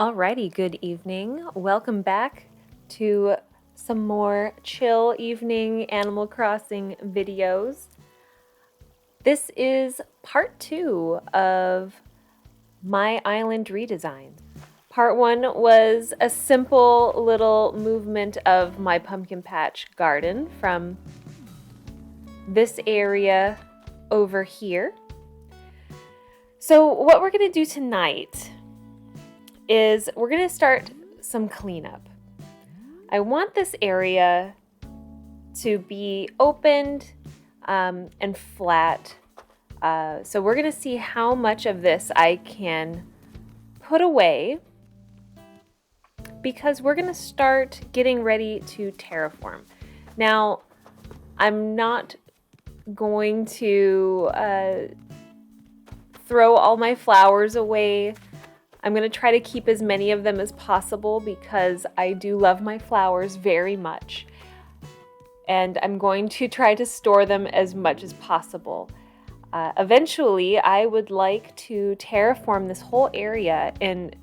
Alrighty, good evening. Welcome back to some more chill evening Animal Crossing videos. This is part 2 of my island redesign. Part 1 was a simple little movement of my pumpkin patch garden from this area over here. So what we're going to do tonight is we're going to start some cleanup. I want this area to be opened and flat. So we're going to see how much of this I can put away because we're going to start getting ready to terraform. Now, I'm not going to throw all my flowers away. I'm going to try to keep as many of them as possible because I do love my flowers very much. And I'm going to try to store them as much as possible. Eventually, I would like to terraform this whole area and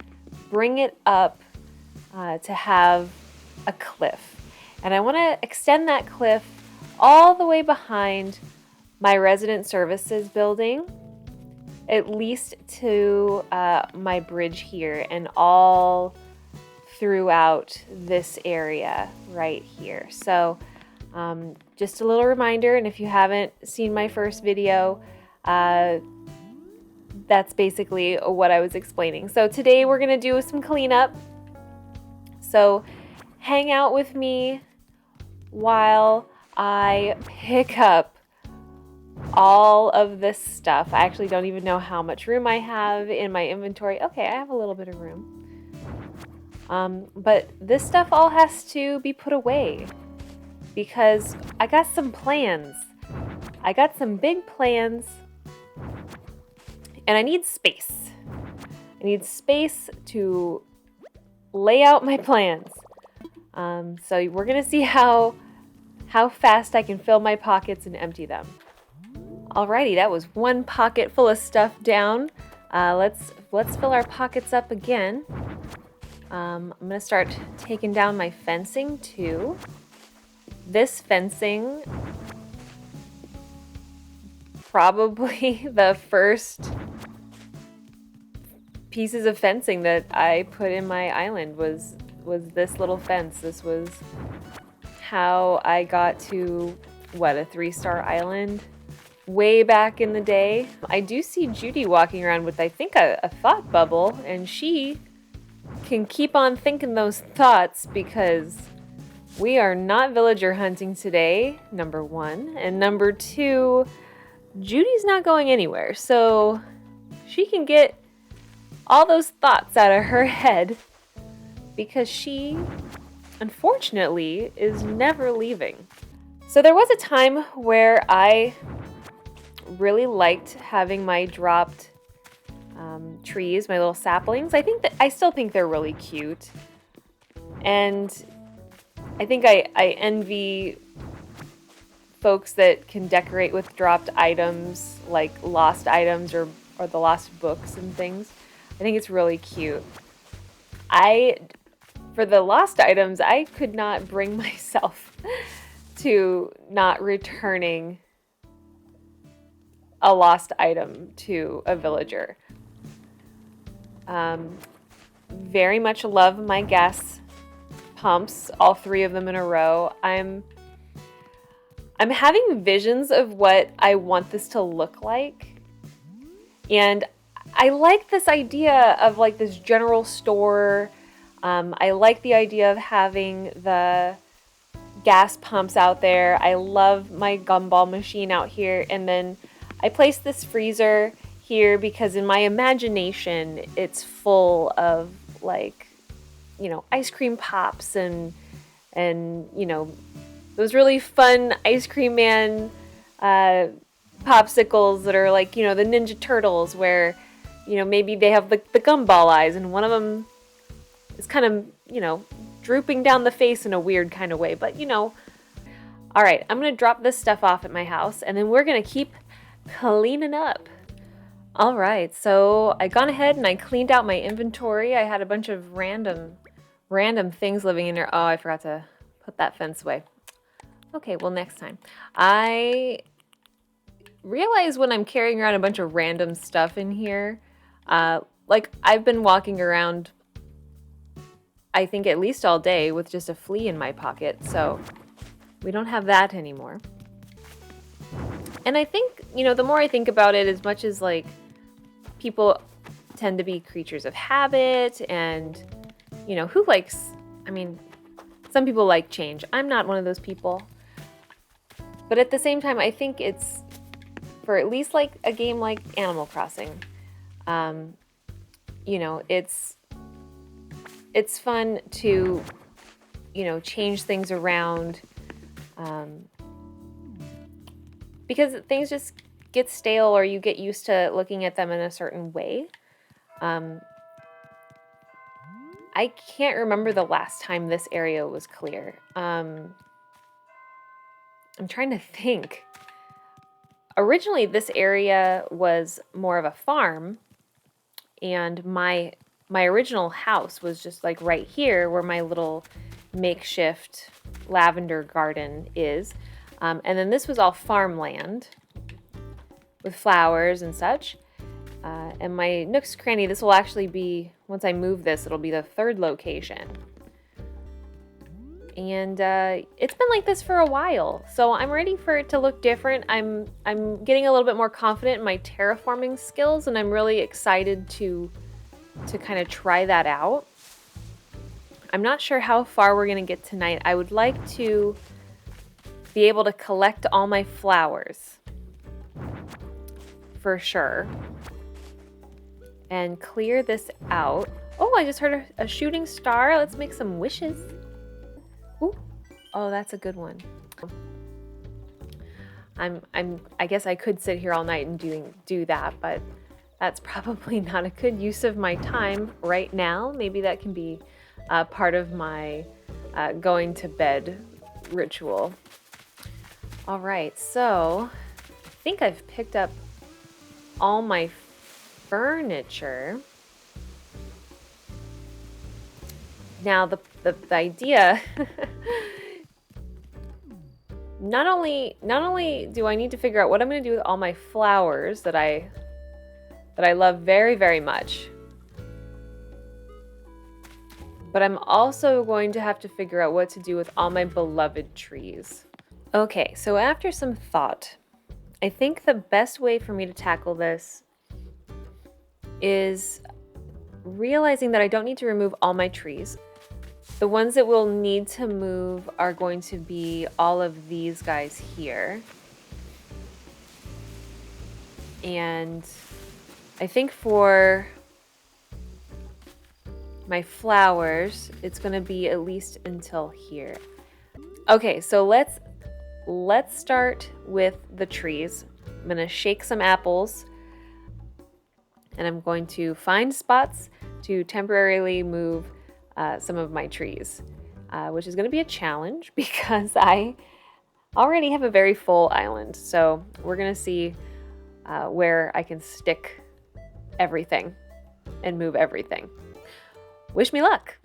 bring it up to have a cliff. And I want to extend that cliff all the way behind my resident services building, at least to my bridge here and all throughout this area right here. So just a little reminder, and if you haven't seen my first video, that's basically what I was explaining. So today we're going to do some cleanup. So hang out with me while I pick up all of this stuff. I actually don't even know how much room I have in my inventory. Okay, I have a little bit of room. But this stuff all has to be put away because I got some plans. I got some big plans and I need space. I need space to lay out my plans. So we're gonna see how fast I can fill my pockets and empty them. Alrighty, that was one pocket full of stuff down. Let's fill our pockets up again. I'm gonna start taking down my fencing too. This fencing, probably the first pieces of fencing that I put in my island was this little fence. This was how I got to, a 3-star island way back in the day. I do see Judy walking around with, I think, a thought bubble, and she can keep on thinking those thoughts because we are not villager hunting today, number 1. And number 2, Judy's not going anywhere, so she can get all those thoughts out of her head because she, unfortunately, is never leaving. So there was a time where I really liked having my dropped trees, my little saplings. I still think they're really cute. And I think I envy folks that can decorate with dropped items, like lost items or the lost books and things. I think it's really cute. For the lost items, I could not bring myself to not returning a lost item to a villager. Very much love my gas pumps, all 3 of them in a row. I'm having visions of what I want this to look like. And I like this idea of like this general store. I like the idea of having the gas pumps out there. I love my gumball machine out here. And then I placed this freezer here because in my imagination, it's full of like, ice cream pops and those really fun ice cream man popsicles that are like, the Ninja Turtles where, maybe they have the gumball eyes and one of them is kind of, drooping down the face in a weird kind of way. But, all right, I'm going to drop this stuff off at my house and then we're going to keep cleaning up. All right, so I gone ahead and I cleaned out my inventory. I had a bunch of random things living in there. Oh, I forgot to put that fence away. Okay, well, next time. I realize when I'm carrying around a bunch of random stuff in here, like I've been walking around, I think at least all day with just a flea in my pocket, so we don't have that anymore. And I think, you know, the more I think about it, as much as like people tend to be creatures of habit and, you know, who likes, I mean, some people like change. I'm not one of those people. But at the same time, I think it's, for at least like a game like Animal Crossing, you know, it's fun to, you know, change things around, because things just get stale or you get used to looking at them in a certain way. I can't remember the last time this area was clear. I'm trying to think. Originally, this area was more of a farm, and my original house was just like right here where my little makeshift lavender garden is. And then this was all farmland with flowers and such. And my Nook's Cranny, this will actually be, once I move this, it'll be the third location. And it's been like this for a while, so I'm ready for it to look different. I'm getting a little bit more confident in my terraforming skills, and I'm really excited to kind of try that out. I'm not sure how far we're gonna get tonight. I would like to be able to collect all my flowers for sure and clear this out. Oh, I just heard a shooting star. Let's make some wishes. Ooh. Oh, that's a good one. I guess I could sit here all night and do that, but that's probably not a good use of my time right now. Maybe that can be part of my going to bed ritual. All right, so I think I've picked up all my furniture. Now the idea, not only do I need to figure out what I'm going to do with all my flowers that I love very, very much, but I'm also going to have to figure out what to do with all my beloved trees. Okay, so after some thought, I think the best way for me to tackle this is realizing that I don't need to remove all my trees. The ones that we'll need to move are going to be all of these guys here. And I think for my flowers, it's going to be at least until here. Okay, so let's start with the trees. I'm going to shake some apples, and I'm going to find spots to temporarily move some of my trees, which is going to be a challenge because I already have a very full island. So we're going to see where I can stick everything and move everything. Wish me luck.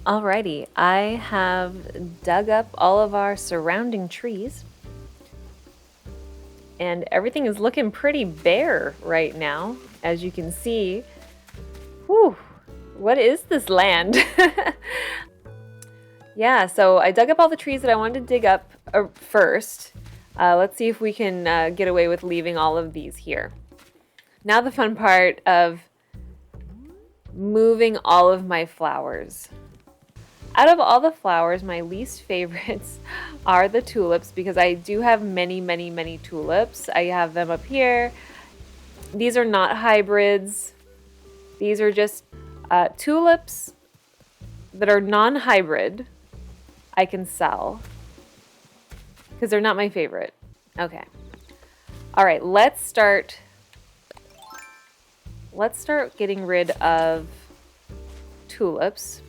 Alrighty, I have dug up all of our surrounding trees, and everything is looking pretty bare right now, as you can see. Whew, what is this land? Yeah, so I dug up all the trees that I wanted to dig up first. Let's see if we can get away with leaving all of these here. Now the fun part of moving all of my flowers. Out of all the flowers, my least favorites are the tulips because I do have many, many, many tulips. I have them up here. These are not hybrids. These are just tulips that are non-hybrid. I can sell because they're not my favorite. Okay. All right, let's start getting rid of tulips.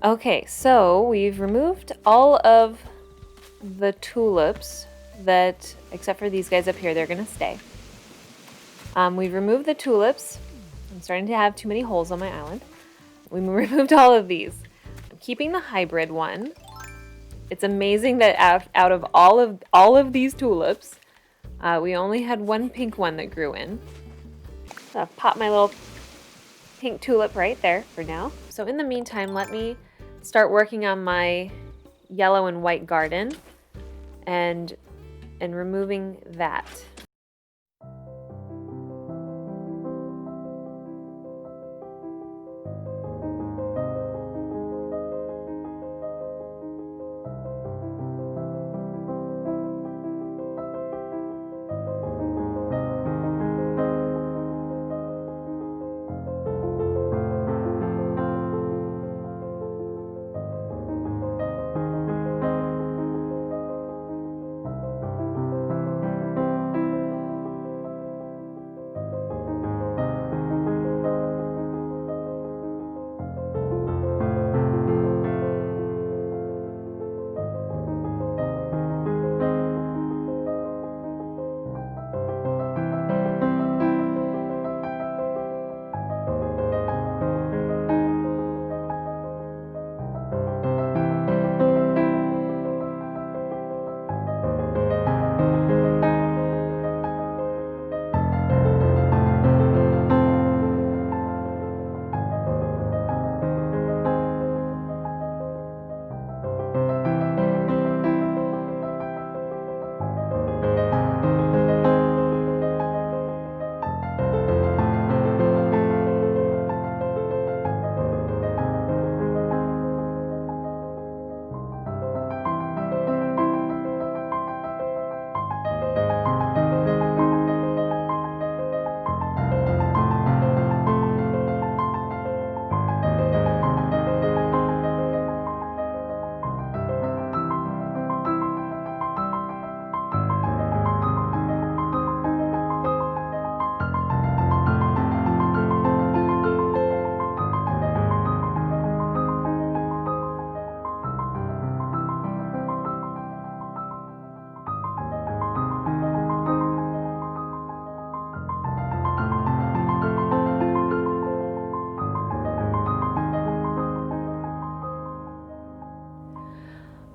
Okay, so we've removed all of the tulips that, except for these guys up here, they're gonna stay. We've removed the tulips. I'm starting to have too many holes on my island. We removed all of these. I'm keeping the hybrid one. It's amazing that out of all of these tulips, we only had one pink one that grew in. So I'll pop my little pink tulip right there for now. So in the meantime, let me start working on my yellow and white garden and removing that.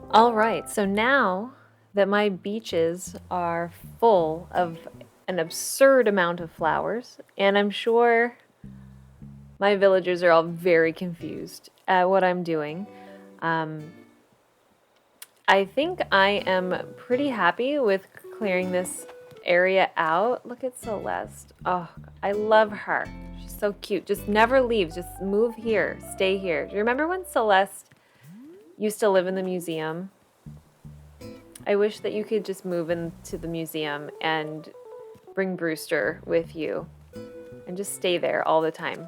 All right, so now that my beaches are full of an absurd amount of flowers, and I'm sure my villagers are all very confused at what I'm doing. I think I am pretty happy with clearing this area out. Look at Celeste. Oh, I love her. She's so cute. Just never leaves. Just move here. Stay here. Do you remember when Celeste used to live in the museum? I wish that you could just move into the museum and bring Brewster with you and just stay there all the time.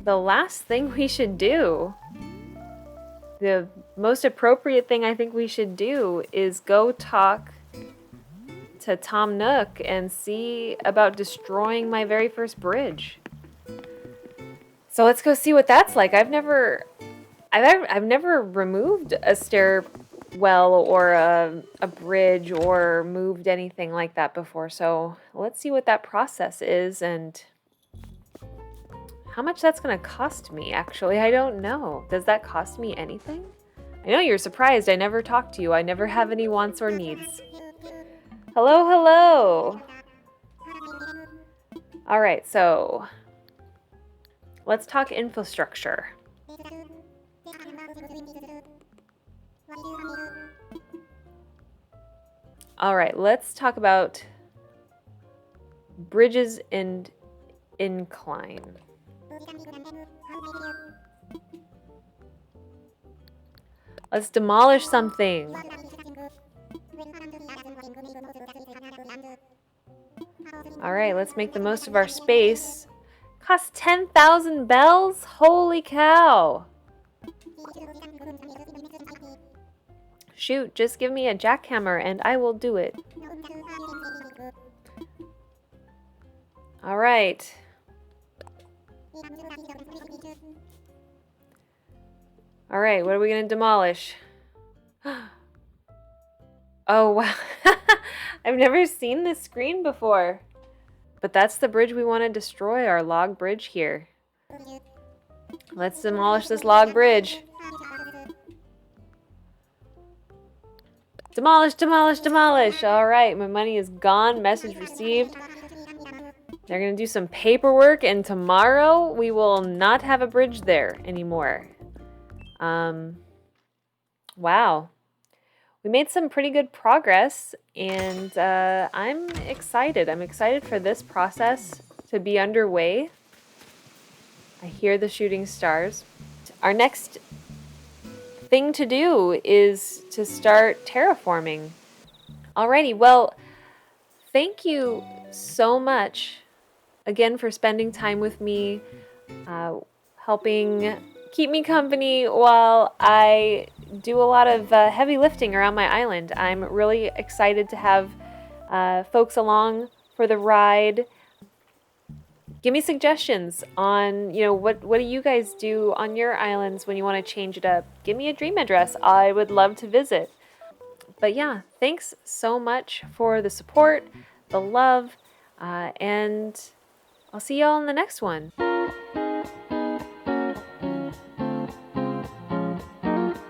The last thing we should do, the most appropriate thing I think we should do, is go talk to Tom Nook and see about destroying my very first bridge. So let's go see what that's like. I've never removed a stairwell or a bridge or moved anything like that before. So let's see what that process is and how much that's going to cost me, actually. I don't know. Does that cost me anything? I know you're surprised. I never talk to you. I never have any wants or needs. Hello, hello. All right, so let's talk infrastructure. All right, let's talk about bridges and incline. Let's demolish something. All right, let's make the most of our space. Cost 10,000 bells? Holy cow. Shoot, just give me a jackhammer and I will do it. All right. All right, what are we going to demolish? Oh, wow. I've never seen this screen before. But that's the bridge we want to destroy, our log bridge here. Let's demolish this log bridge. Demolish, demolish, demolish. All right, my money is gone. Message received. They're going to do some paperwork, and tomorrow we will not have a bridge there anymore. Wow. We made some pretty good progress, and I'm excited. I'm excited for this process to be underway. I hear the shooting stars. Our next thing to do is to start terraforming. Alrighty, well, thank you so much again for spending time with me, helping keep me company while I do a lot of heavy lifting around my island. I'm really excited to have folks along for the ride. Give me suggestions on, what do you guys do on your islands when you want to change it up? Give me a dream address. I would love to visit. But yeah, thanks so much for the support, the love, and I'll see y'all in the next one.